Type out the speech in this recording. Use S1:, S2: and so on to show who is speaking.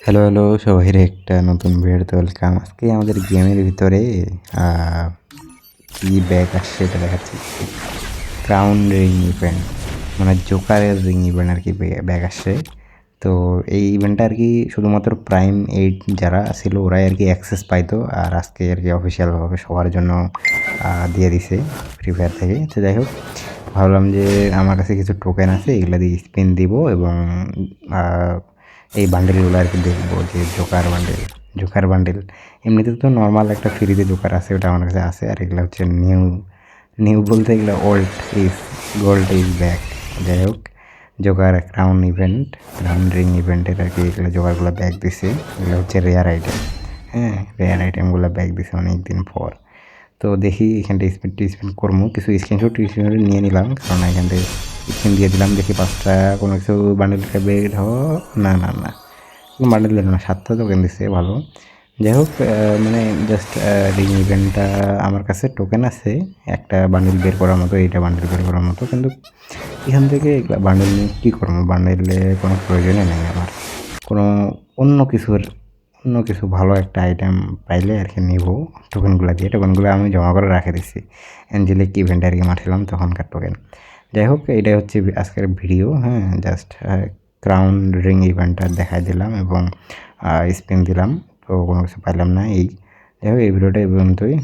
S1: Hello, hello সবাইরে একটা নতুন ভিডিওতে ওয়েলকাম। আজকে আমাদের গেমের ভিতরে কি ব্যাগ আসছে এটা দেখাচ্ছি। ক্রাউন রিং ইভেন্ট মানে জোকারের রিং ইভেন্ট আর কি ব্যাগ আসছে। তো এই ইভেন্টটা আর কি শুধুমাত্র প্রাইম 8 যারা ছিল ওরাই আর কি অ্যাক্সেস পাইতো, আর আজকে আর কি অফিসিয়ালভাবে সবার জন্য দিয়ে দিছে ফ্রি ফায়ার থেকে। তো যাই হোক, ভাবলাম যে আমার কাছে কিছু টোকেন আছে, এগুলো দিয়ে স্পিন দিব এবং এই বান্ডেলগুলো আর কি দেখবো যে জোকার বান্ডেল। এমনিতে তো নর্মাল একটা ফ্রিতে জোকার আছে, ওটা আমার কাছে আছে। আর এগুলো হচ্ছে নিউ নিউ বলতে এগুলো old is gold is back. যাই হোক, জোকার ক্রাউন রিং ইভেন্টের আর কি এগুলো জোকারগুলো ব্যাক দিছে। এগুলো হচ্ছে রেয়ার আইটেম। হ্যাঁ, রেয়ার আইটেমগুলো ব্যাক দিছে অনেক দিন পর। তো দেখি এখানটা স্পিন করবো, কিছু স্ক্রিনশট নিয়ে নিলাম, কারণ এখান থেকে স্ক্রিন দিয়ে দিলাম। দেখি 5টা কোনো কিছু বান্ডেল বের না না না কোনো বান্ডেল দিল না, 7টা টোকেন দিচ্ছে, ভালো। যাই হোক, মানে জাস্ট রিং ইভেন্টটা আমার কাছে টোকেন আছে একটা বান্ডেল বের করার মতো, এইটা বান্ডেল বের করার মতো, কিন্তু এখান থেকে বান্ডেল নিয়ে কী করবো? বান্ডেলে কোনো প্রয়োজনই নেই আমার। কোনো অন্য কিছু ভালো একটা আইটেম পাইলে আর কি নিব টোকেনগুলো দিয়ে। টোকেনগুলো আমি জমা করে রেখে দিচ্ছি অ্যাঞ্জেলিক ইভেন্টে আর কি মারছিলাম তখনকার টোকেন। যাই হোক, এটাই হচ্ছে আজকের ভিডিও। হ্যাঁ, জাস্ট ক্রাউন রিং ইভেন্টটা দেখাই দিলাম এবং স্পিন দিলাম, তো কোনো কিছু পাইলাম না। যাই হোক, এই ভিডিওটা এই পর্যন্তই।